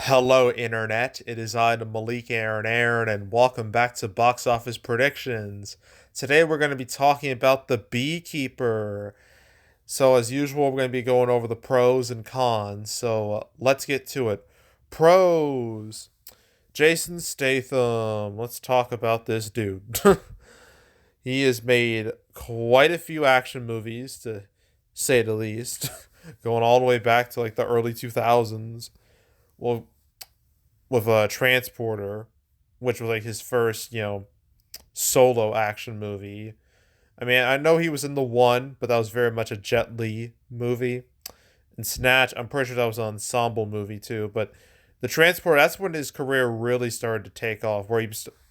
Hello, Internet. It is I, the Malik Aaron, and welcome back to Box Office Predictions. Today, we're going to be talking about The Beekeeper. So, as usual, we're going to be going over the pros and cons. So, let's get to it. Pros Jason Statham. Let's talk about this dude. He has made quite a few action movies, to say the least, going all the way back to like the early 2000s. Well, with a Transporter, which was like his first, solo action movie. I mean, I know he was in the one, but that was very much a Jet Li movie. And Snatch, I'm pretty sure that was an ensemble movie too. But the Transporter, that's when his career really started to take off.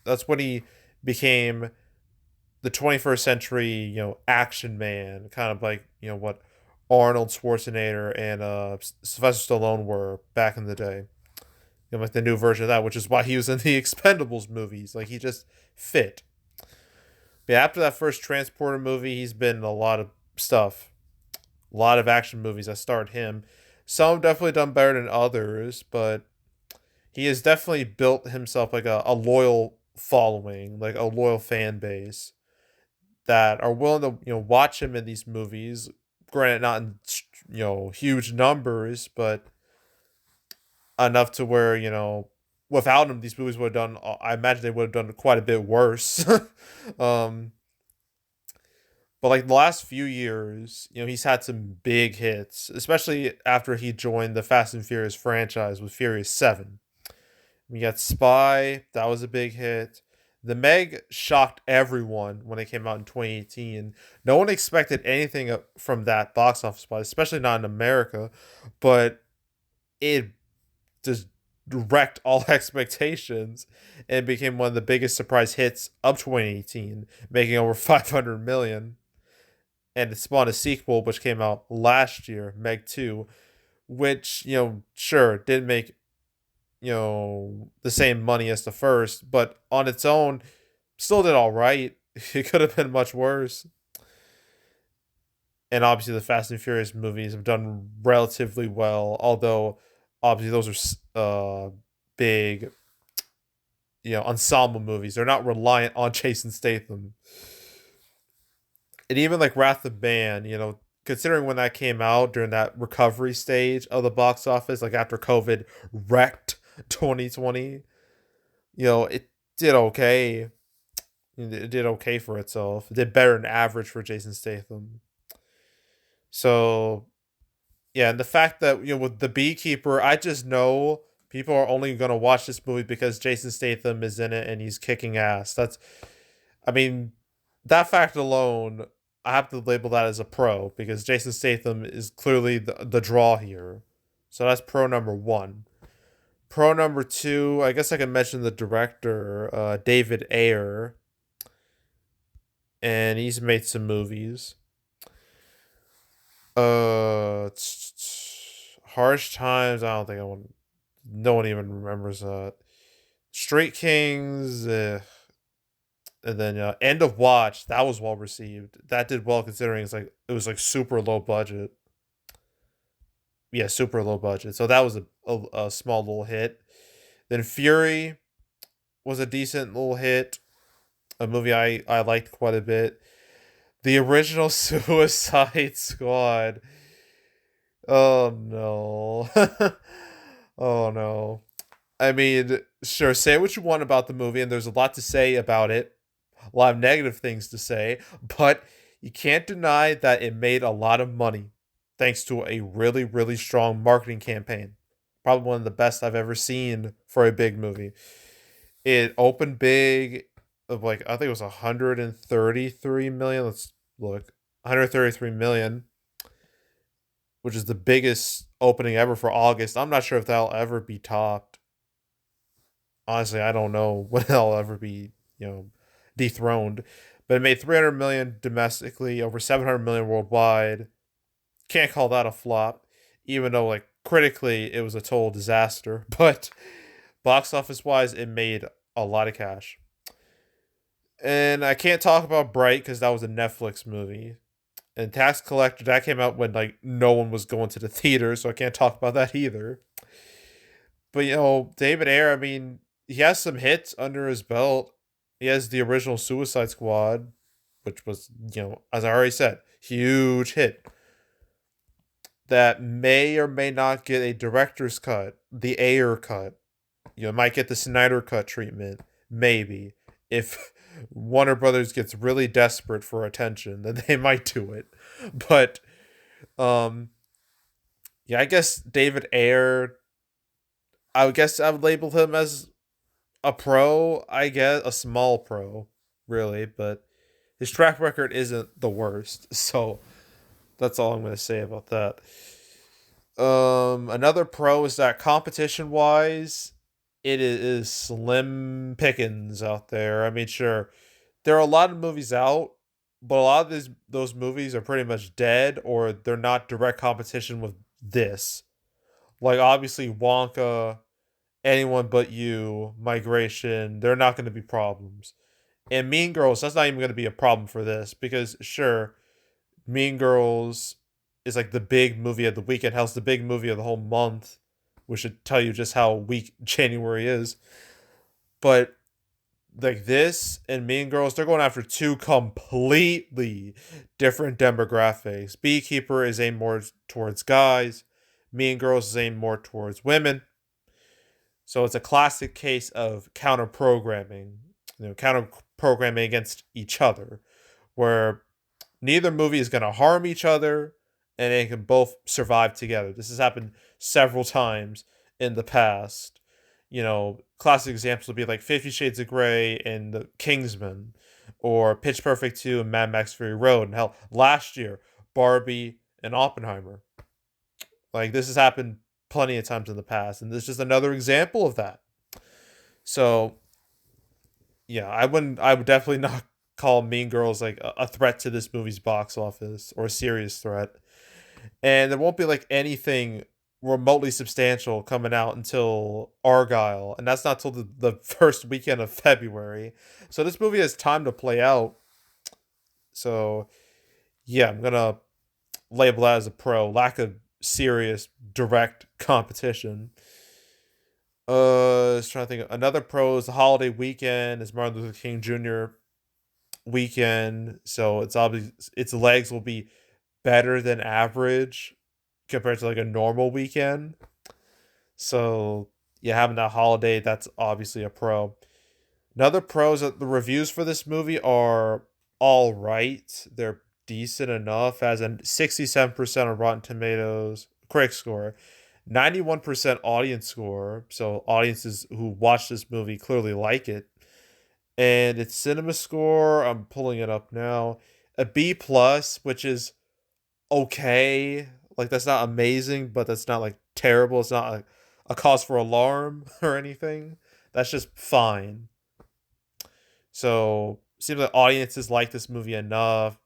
That's when he became the 21st century, action man, kind of like what Arnold Schwarzenegger and Sylvester Stallone were back in the day. Like the new version of that, which is why he was in the Expendables movies. Like he just fit. But after that first Transporter movie, he's been in a lot of stuff, a lot of action movies that starred him. Some have definitely done better than others, but he has definitely built himself like a loyal following, like a loyal fan base that are willing to watch him in these movies. Granted, not in huge numbers, but enough to where without him these movies would have done, I imagine they would have done quite a bit worse. um but like the last few years, he's had some big hits, especially after he joined the Fast and Furious franchise with Furious 7. We got Spy, that was a big hit. The Meg shocked everyone when it came out in 2018. No one expected anything from that box office spot, especially not in America, but it just wrecked all expectations and became one of the biggest surprise hits of 2018, making over 500 million. And it spawned a sequel, which came out last year, Meg 2, which, sure, didn't make, the same money as the first, but on its own, still did all right. It could have been much worse. And obviously, the Fast and Furious movies have done relatively well, although obviously those are big, ensemble movies. They're not reliant on Jason Statham. And even like Wrath of Man, considering when that came out during that recovery stage of the box office, like after COVID wrecked 2020, it did okay. It did okay for itself. It did better than average for Jason Statham. So yeah, and the fact that with the Beekeeper, I just know people are only gonna watch this movie because Jason Statham is in it and he's kicking ass. I mean, that fact alone, I have to label that as a pro because Jason Statham is clearly the draw here. So that's pro number one. Pro number two, I guess I can mention the director, David Ayer, and he's made some movies. Harsh Times. I don't think I want. No one even remembers that. Street Kings, and then End of Watch. That was well received. That did well considering it was like super low budget. Yeah, super low budget. So that was a small little hit. Then Fury was a decent little hit. A movie I liked quite a bit. The original Suicide Squad. Oh no. Oh no. I mean, sure, say what you want about the movie, and there's a lot to say about it, a lot of negative things to say, but you can't deny that it made a lot of money thanks to a really, really strong marketing campaign. Probably one of the best I've ever seen for a big movie. It opened big, of like, I think it was 133 million. Let's look. 133 million, which is the biggest opening ever for August. I'm not sure if that'll ever be topped. Honestly, I don't know when that'll ever be, dethroned. But it made 300 million domestically, over 700 million worldwide. Can't call that a flop, even though like critically it was a total disaster. But box office wise, it made a lot of cash. And I can't talk about Bright because that was a Netflix movie. And Tax Collector, that came out when like no one was going to the theater, so I can't talk about that either. But David Ayer, I mean, he has some hits under his belt. He has the original Suicide Squad, which was, as I already said, huge hit that may or may not get a director's cut, the Ayer cut. Might get the Snyder cut treatment, maybe. If Warner Brothers gets really desperate for attention, then they might do it. But um yeah, I guess David Ayer, I guess I would label him as a pro, I guess, a small pro, really, but his track record isn't the worst. So that's all I'm going to say about that. Another pro is that competition wise, it is slim pickings out there. I mean, sure, there are a lot of movies out, but a lot of those movies are pretty much dead or they're not direct competition with this. Like obviously Wonka, Anyone But You, Migration, they're not going to be problems. And Mean Girls, that's not even going to be a problem for this because sure, Mean Girls is like the big movie of the weekend. Hell's the big movie of the whole month, which should tell you just how weak January is. But like this and Mean Girls, they're going after two completely different demographics. Beekeeper is aimed more towards guys. Mean Girls is aimed more towards women. So it's a classic case of counter programming, counter programming against each other, where neither movie is going to harm each other and they can both survive together. This has happened several times in the past. Classic examples would be like 50 Shades of Grey and The Kingsman, or Pitch Perfect 2 and Mad Max Fury Road. And hell, last year, Barbie and Oppenheimer. Like, this has happened plenty of times in the past, and this is just another example of that. So, yeah, I would definitely not call Mean Girls like a threat to this movie's box office or a serious threat. And there won't be like anything remotely substantial coming out until Argyle, and that's not till the first weekend of February. So this movie has time to play out. So yeah, I'm gonna label that as a pro. Lack of serious direct competition. I was trying to think. Another pro is the holiday weekend. Is Martin Luther King Jr. weekend, so it's obvious its legs will be better than average compared to like a normal weekend. So yeah, having that holiday, that's obviously a pro. Another pro is that the reviews for this movie are all right. They're decent enough. As a 67% of Rotten Tomatoes critic score, 91% audience score. So audiences who watch this movie clearly like it. And its cinema score, I'm pulling it up now, a B plus, which is okay. Like that's not amazing, but that's not like terrible. It's not a cause for alarm or anything. That's just fine. So seems like audiences like this movie enough.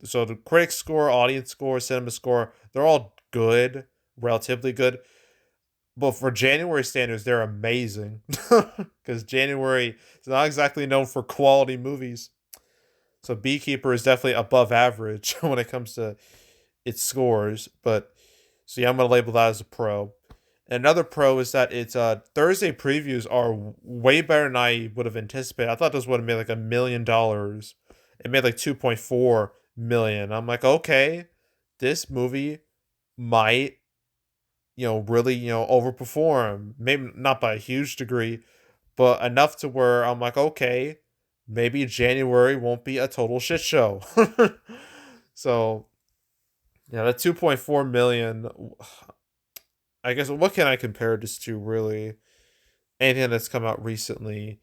So the critic score, audience score, cinema score, they're all good, relatively good. But for January standards, they're amazing. Because January is not exactly known for quality movies. So Beekeeper is definitely above average when it comes to its scores. But so yeah, I'm gonna label that as a pro. And another pro is that its Thursday previews are way better than I would have anticipated. I thought this would have made like $1 million. It made like 2.4 million. I'm like, okay, this movie might really overperform. Maybe not by a huge degree, but enough to where I'm like, okay, maybe January won't be a total shit show. So yeah, that 2.4 million. I guess what can I compare this to really? Anything that's come out recently.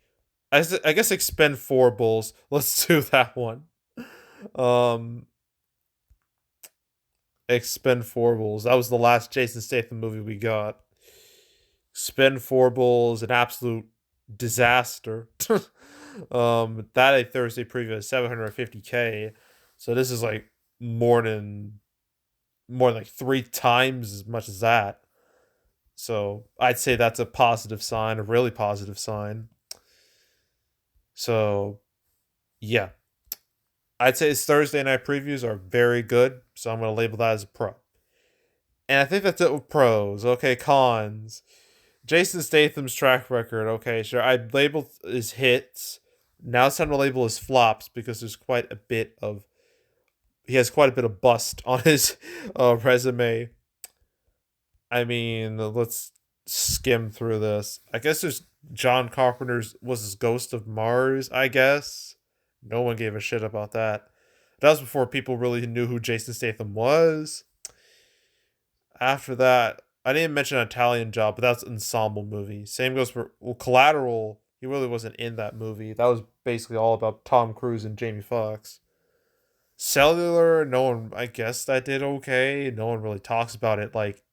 I guess Expendables. Let's do that one. Um, Expendables. That was the last Jason Statham movie we got. Expendables, an absolute disaster. That a Thursday preview is 750K. So this is like more than like three times as much as that. So I'd say that's a positive sign, a really positive sign. So yeah, I'd say his Thursday night previews are very good. So I'm going to label that as a pro. And I think that's it with pros. Okay, cons. Jason Statham's track record. Okay, sure. I labeled his hits. Now it's time to label his flops because there's quite a bit of he has quite a bit of bust on his resume. I mean, let's skim through this. I guess there's John Carpenter's was his Ghost of Mars. I guess no one gave a shit about that. That was before people really knew who Jason Statham was. After that, I didn't mention an Italian Job, but that's an ensemble movie. Same goes for Collateral. He really wasn't in that movie. That was basically all about Tom Cruise and Jamie Foxx. Cellular, no one. I guess that did okay. No one really talks about it. Like,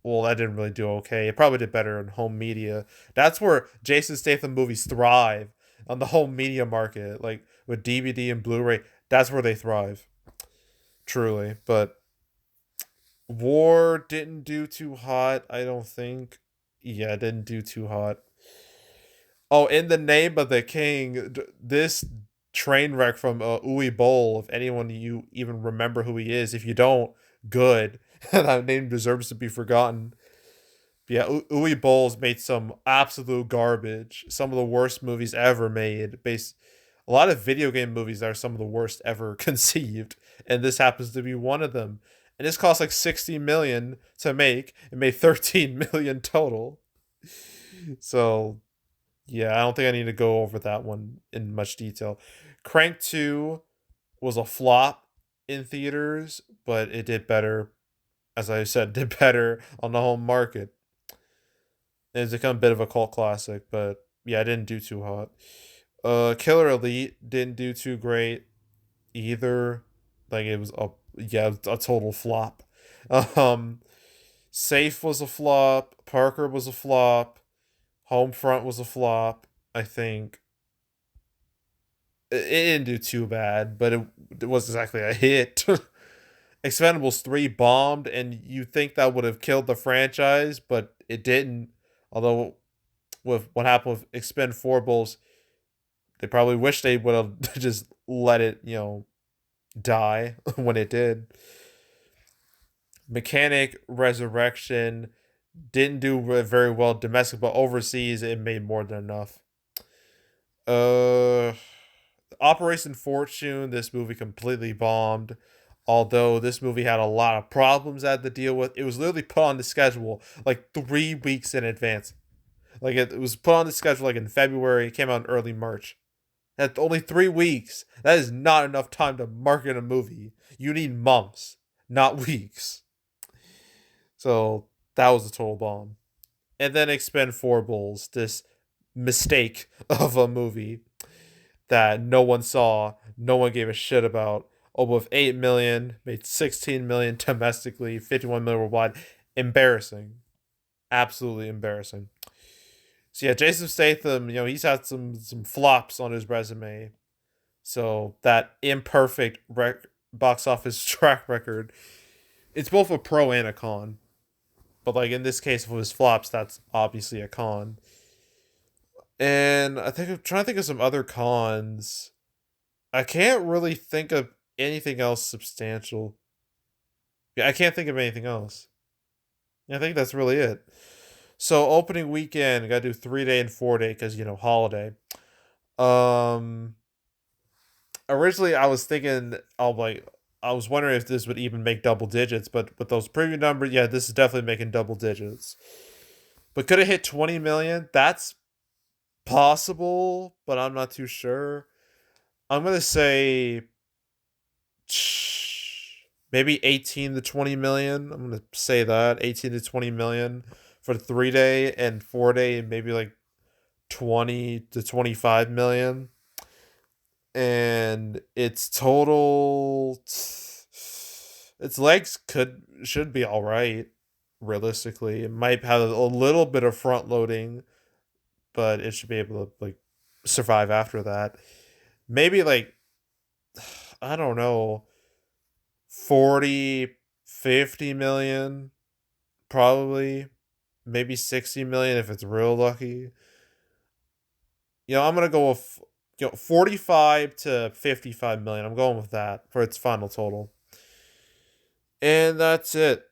well, that didn't really do okay. It probably did better in home media. That's where Jason Statham movies thrive on the home media market, like with DVD and Blu-ray. That's where they thrive, truly. But War didn't do too hot, I don't think. Yeah, it didn't do too hot. Oh, In the Name of the King, this train wreck from Uwe Boll, if anyone you even remember who he is. If you don't, good. That name deserves to be forgotten. But yeah, Uwe Boll's made some absolute garbage. Some of the worst movies ever made. Based a lot of video game movies that are some of the worst ever conceived, and this happens to be one of them. And this cost like 60 million to make. It made 13 million total. So yeah, I don't think I need to go over that one in much detail. Crank 2 was a flop in theaters, but it did better, as I said, did better on the home market. It's become a bit of a cult classic, but yeah, it didn't do too hot. Killer Elite didn't do too great either. Like it was a total flop. Um, Safe was a flop. Parker was a flop. Homefront was a flop. I think it didn't do too bad, but it was exactly a hit. Expendables 3 bombed, and you think that would have killed the franchise, but it didn't. Although, with what happened with Expendables, they probably wish they would have just let it, die when it did. Mechanic Resurrection didn't do very well domestic, but overseas it made more than enough. Uh, Operation Fortune, this movie completely bombed. Although this movie had a lot of problems I had to deal with, it was literally put on the schedule like 3 weeks in advance. Like it was put on the schedule like in February. It came out in early March. That's only 3 weeks. That is not enough time to market a movie. You need months, not weeks. So that was a total bomb. And then Expendables, this mistake of a movie that no one saw, no one gave a shit about. Over with 8 million, made 16 million domestically, 51 million worldwide. Embarrassing. Absolutely embarrassing. So yeah, Jason Statham, he's had some flops on his resume. So that imperfect box office track record, it's both a pro and a con. But like in this case with his flops, that's obviously a con. And I think I'm trying to think of some other cons. I can't really think of anything else substantial. Yeah, I can't think of anything else. I think that's really it. So opening weekend, I gotta do 3 day and 4 day because holiday. Um, Originally I was thinking, I was wondering if this would even make double digits, but with those preview numbers, yeah, this is definitely making double digits. But could it hit 20 million? That's possible, but I'm not too sure. I'm gonna say maybe 18 to 20 million. I'm gonna say that 18 to 20 million for 3 day and 4 day, maybe like 20 to 25 million. And its total, its legs should be all right. Realistically, it might have a little bit of front loading, but it should be able to like survive after that. Maybe like I don't know, 40, 50 million, probably. Maybe 60 million if it's real lucky. I'm going to go with 45 to 55 million. I'm going with that for its final total. And that's it.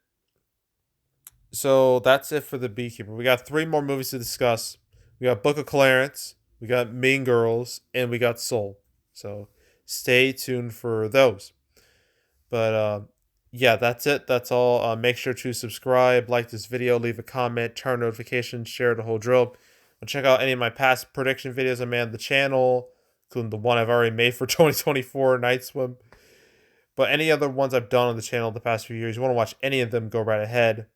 So that's it for the Beekeeper. We got three more movies to discuss. We got Book of Clarence, we got Mean Girls, and we got Soul. So stay tuned for those. But yeah, that's it. That's all. Make sure to subscribe, like this video, leave a comment, turn notifications, share the whole drill. And check out any of my past prediction videos I made on the channel, including the one I've already made for 2024 Night Swim. But any other ones I've done on the channel the past few years, you want to watch any of them, go right ahead.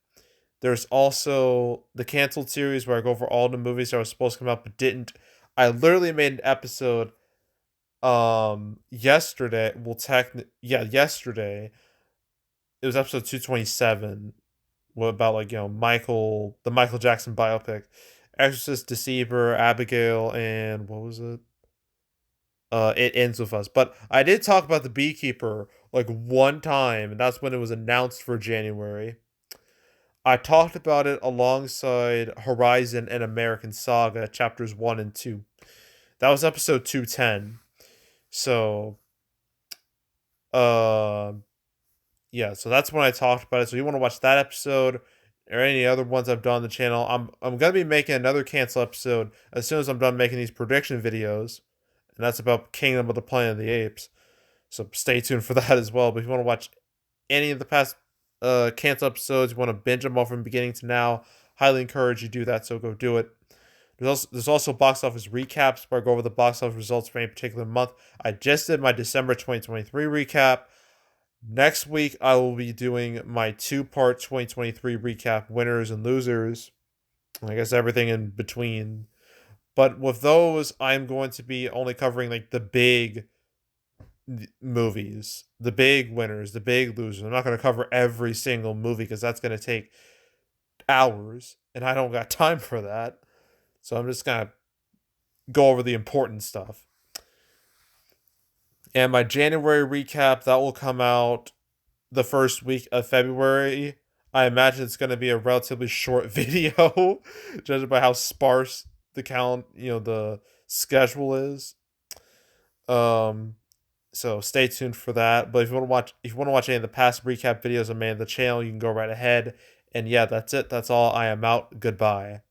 There's also the canceled series where I go over all the movies that were supposed to come out but didn't. I literally made an episode yesterday. Yesterday. It was episode 227. What about, like, the Michael Jackson biopic. Exorcist, Deceiver, Abigail, and what was it? It Ends With Us. But I did talk about the Beekeeper like one time, and that's when it was announced for January. I talked about it alongside Horizon and American Saga chapters 1 and 2. That was episode 210. So, uh, yeah, so that's when I talked about it. So you want to watch that episode or any other ones I've done on the channel. I'm gonna be making another cancel episode as soon as I'm done making these prediction videos, and that's about Kingdom of the Planet of the Apes. So stay tuned for that as well. But if you want to watch any of the past cancel episodes, you want to binge them all from beginning to now, highly encourage you to do that. So go do it. There's also box office recaps where I go over the box office results for any particular month. I just did my December 2023 recap. Next week, I will be doing my two-part 2023 recap, winners and losers. I guess everything in between. But with those, I'm going to be only covering like the big movies, the big winners, the big losers. I'm not going to cover every single movie because that's going to take hours, and I don't got time for that. So I'm just going to go over the important stuff. And my January recap, that will come out the first week of February. I imagine it's going to be a relatively short video, judging by how sparse the schedule is. Um, so stay tuned for that. But if you want to watch any of the past recap videos I made on the channel, you can go right ahead. And yeah, that's it. That's all. I am out. Goodbye.